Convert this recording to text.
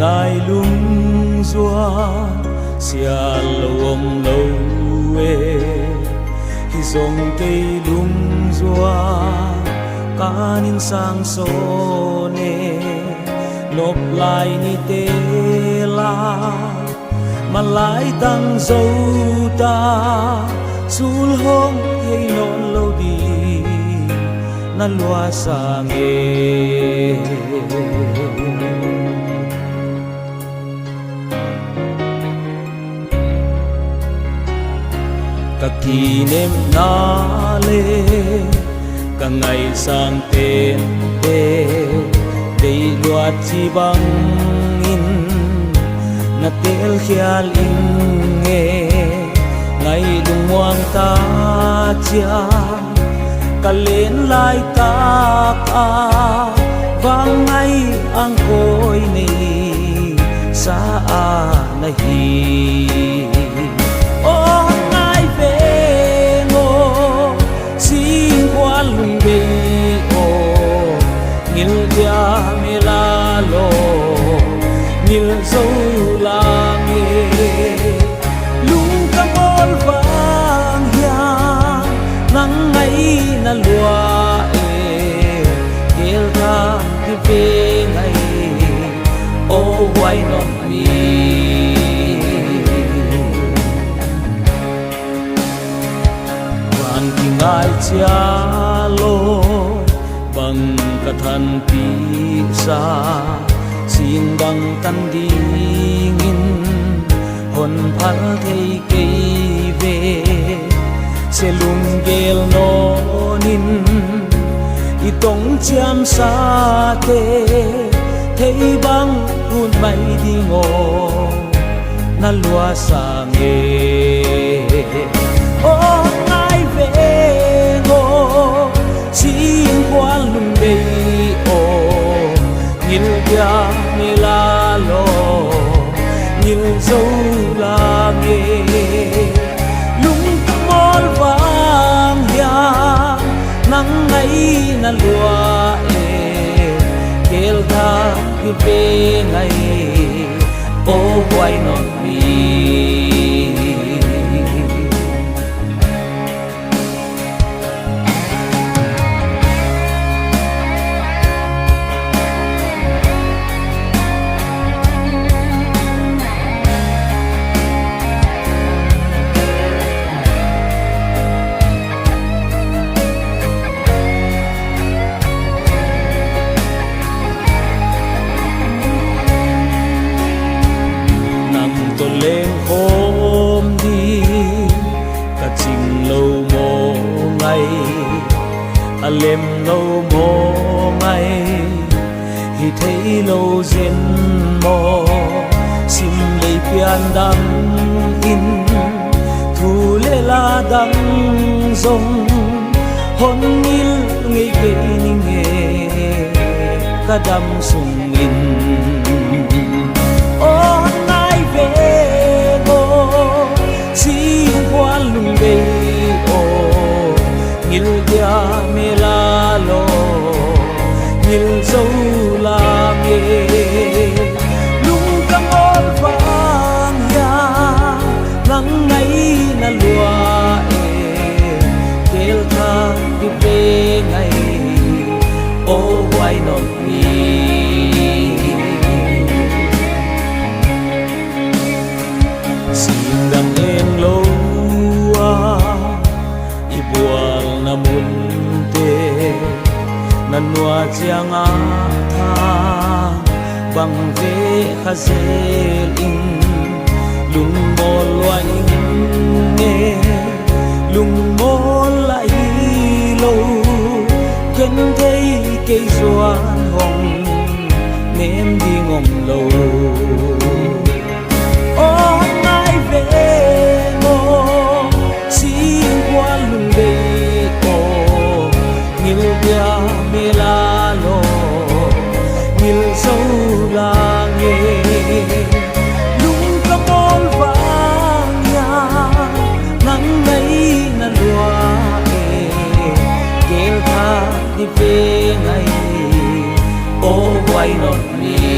ngài lung doa xia lâu ông lâu ê khi dòng cây lung doa cả nín sang số nè nộp lại ni tê la mà lại tăng dâu ta sul hong hay non lâu đi na loa sang nghe các kỷ niệm na lê các ngày sang tên tê đầy loạt chi bằng in na tel khial in nghe ngày đừng hoang ta chia cả lên lại ta vang ngày ang côi này sa này lung bê o ngil dia me la lo ngil dâu la nghe lung ca bol vang ya nắng ngày na lua e kel ra đi về ngày o why not me van kinh ai chia bằng cả thân pi sa xin bằng tan đi nghìn hồn phal thấy cây về sẽ lung gel no nin itong chiam sa te thấy băng hun mai đi ngô na lua sa nghe ô ai về ngô xin qua lung đây ô nhìn kia mi la lo nhìn dâu la nghe lung mol vàng ya nắng ngày na lua e kel tha ki về ngày ô why not me lên hôm đi cả trình lâu mô ngày lem lâu mô ngày thì thấy lâu dên mô xin lấy pian đăng in thu lê la đăng dông hôn nil ngây gây ninh nghề cả đâm sung in về ngô xin qua lung bê ô ngil dia me la lo ngil dâu la nghe lung cam ol vang ya nắng ngày na lua e kel tha đi về ngày ô why not me đang em lâu ibual na munte nanwa chiang a tha bang ve khazel in lung mol wa in nghe lung mol lại lâu khen thấy cây doan hồng ném đi ngom lâu về ngô xin qua lung đây ô hi pe ngai o why not me